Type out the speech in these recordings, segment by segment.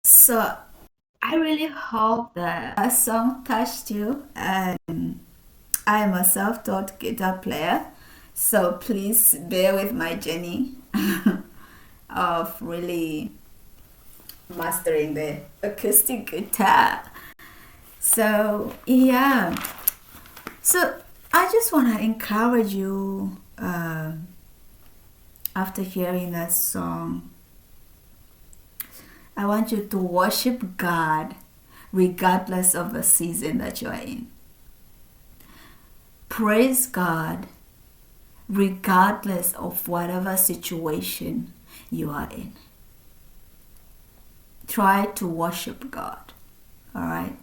So I really hope that a song touched you. And I am a self-taught guitar player, so please bear with my journey of really mastering the acoustic guitar. So yeah, so I just want to encourage you after hearing that song. I want you to worship God regardless of the season that you are in. Praise God regardless of whatever situation you are in. Try to worship God, all right?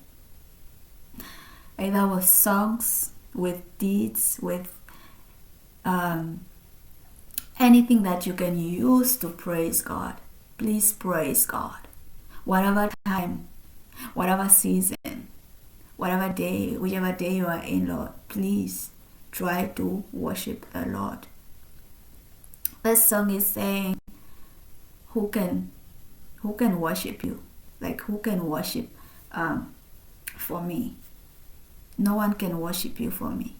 Either with songs, with deeds, with um, anything that you can use to praise God. Please praise God. Whatever time, whatever season, whatever day, whichever day you are in, Lord, please try to worship the Lord. This song is saying, who can worship you? Like, who can worship for me? No one can worship you for me.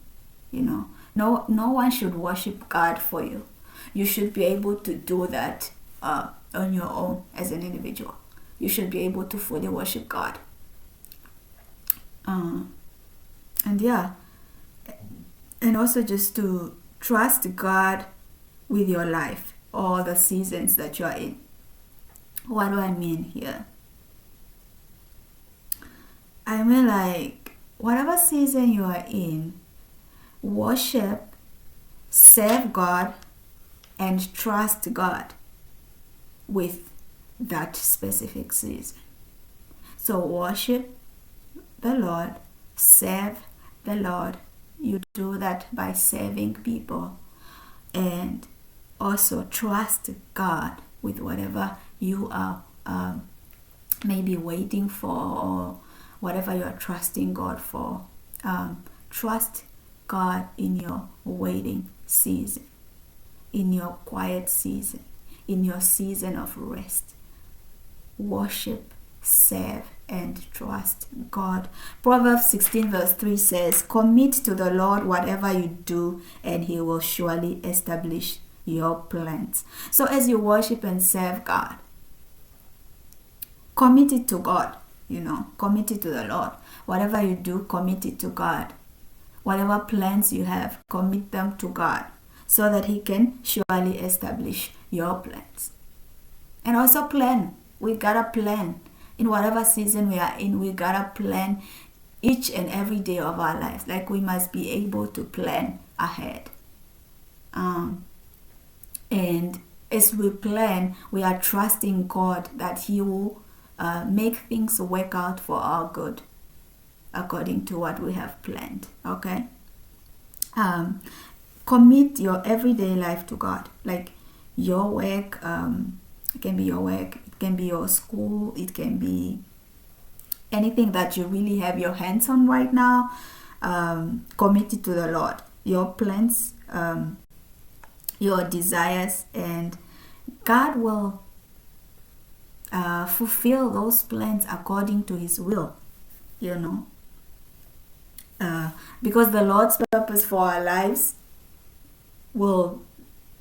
No one should worship God for you. You should be able to do that on your own as an individual. You should be able to fully worship God. And yeah, and also just to trust God with your life, all the seasons that you are in. What do I mean here? I mean, like, whatever season you are in, worship, serve God, and trust God with that specific season. So worship the Lord, serve the Lord. You do that by serving people, and also trust God with whatever you are maybe waiting for, or whatever you are trusting God for. Trust God in your waiting season, in your quiet season, in your season of rest. Worship, serve, and trust God. Proverbs 16 verse 3 says, commit to the Lord whatever you do, and he will surely establish your plans. So as you worship and serve God, commit it to God. Commit it to the Lord. Whatever you do, commit it to God. Whatever plans you have, commit them to God, so that he can surely establish your plans. And also plan. We gotta plan. In whatever season we are in, we gotta plan each and every day of our lives. Like, we must be able to plan ahead. And as we plan, we are trusting God that he will make things work out for our good, according to what we have planned. Okay? Commit your everyday life to God. Like, your work, it can be your work, it can be your school, it can be anything that you really have your hands on right now. Commit it to the Lord. Your plans, your desires, and God will fulfill those plans according to his will. Because the Lord's purpose for our lives will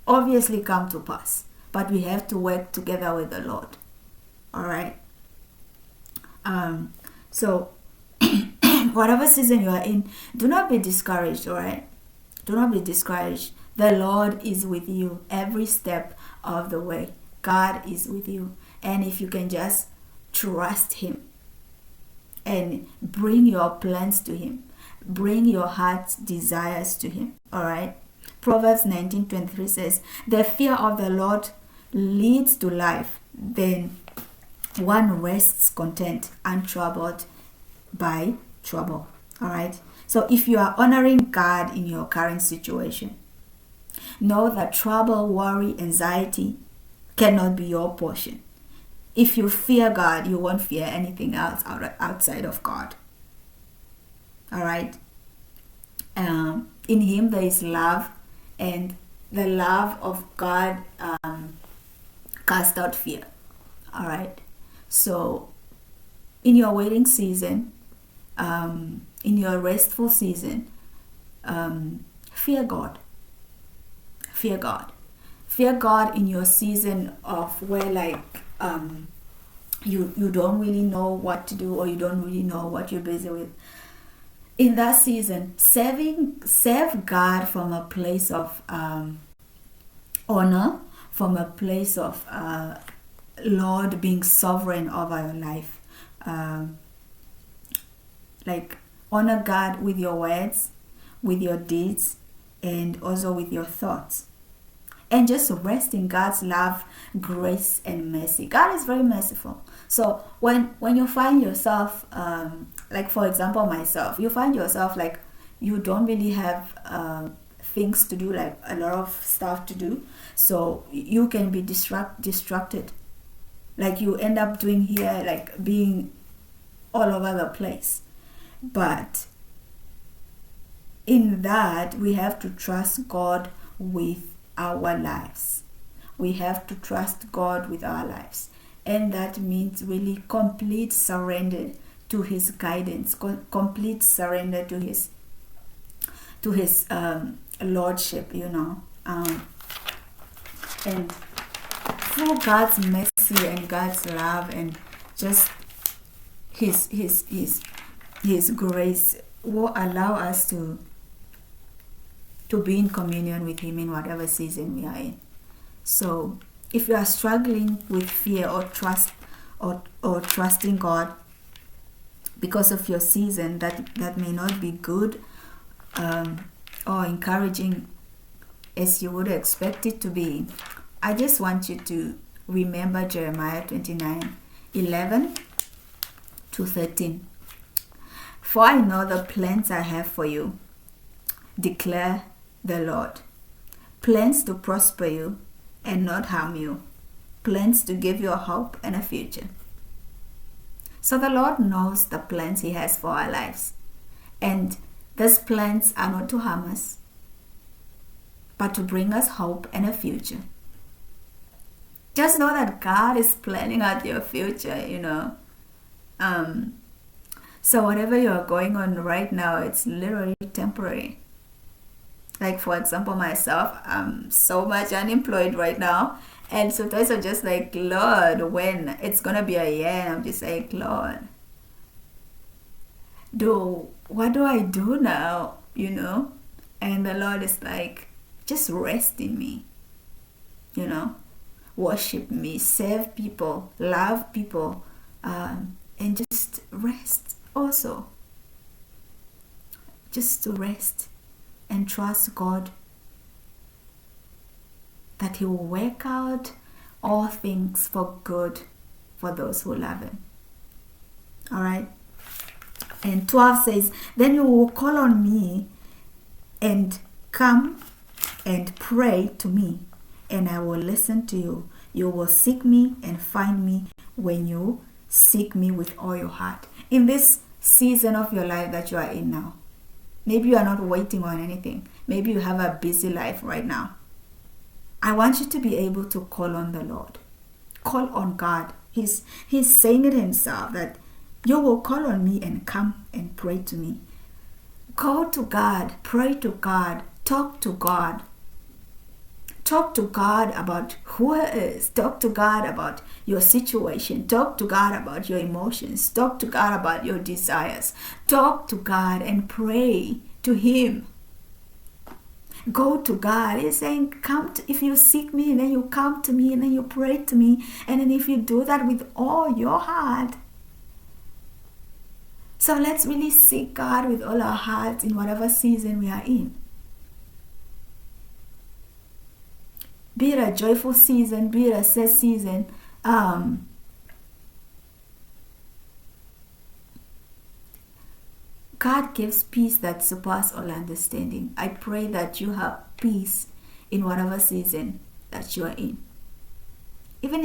obviously come to pass, but we have to work together with the Lord. All right. So whatever season you are in, do not be discouraged. All right, do not be discouraged. The Lord is with you every step of the way. God is with you, and if you can just trust him and bring your plans to him, bring your heart's desires to him. All right. Proverbs 19:23 says, the fear of the Lord leads to life, then one rests content, untroubled by trouble. All right. So if you are honoring God in your current situation, know that trouble, worry, anxiety cannot be your portion. If you fear God, you won't fear anything else outside of God. All right. In him there is love, and the love of God cast out fear. All right. So in your waiting season, in your restful season, fear God. Fear God. Fear God in your season of where you don't really know what to do, or you don't really know what you're busy with. In that season, serve God from a place of honor, from a place of Lord being sovereign over your life. Honor God with your words, with your deeds, and also with your thoughts. And just rest in God's love, grace, and mercy. God is very merciful. So when you find yourself, for example, myself, you find yourself like you don't really have things to do, like a lot of stuff to do. So you can be distracted. Like you end up doing here, like being all over the place. But in that, we have to trust God with our lives. We have to trust God with our lives. And that means really complete surrender to His guidance, complete surrender to His Lordship, and through God's mercy and God's love and just His grace will allow us to be in communion with Him in whatever season we are in. So if you are struggling with fear or trust or trusting God because of your season that may not be good or encouraging as you would expect it to be, I just want you to remember Jeremiah 29:11-13. For I know the plans I have for you, declare the Lord. Plans to prosper you and not harm you. Plans to give you a hope and a future. So the Lord knows the plans He has for our lives. And those plans are not to harm us, but to bring us hope and a future. Just know that God is planning out your future, So whatever you're going on right now, it's literally temporary. Like, for example, myself, I'm so much unemployed right now. And sometimes I'm just like, Lord, when it's going to be a year, and I'm just like, Lord, what do I do now? And the Lord is like, just rest in me, worship me, serve people, love people, and just rest also. Just to rest and trust God that He will work out all things for good for those who love Him. All right. And 12 says, then you will call on me and come and pray to me, and I will listen to you. You will seek me and find me when you seek me with all your heart. In this season of your life that you are in now, maybe you are not waiting on anything. Maybe you have a busy life right now. I want you to be able to call on the Lord. Call on God. He's saying it Himself that you will call on me and come and pray to me. Go to God. Pray to God. Talk to God. Talk to God about who He is. Talk to God about your situation. Talk to God about your emotions. Talk to God about your desires. Talk to God and pray to Him. Go to God. He's saying, if you seek me, and then you come to me, and then you pray to me, and then if you do that with all your heart. So let's really seek God with all our hearts in whatever season we are in. Be it a joyful season, be it a sad season. God gives peace that surpasses all understanding. I pray that you have peace in whatever season that you are in. Even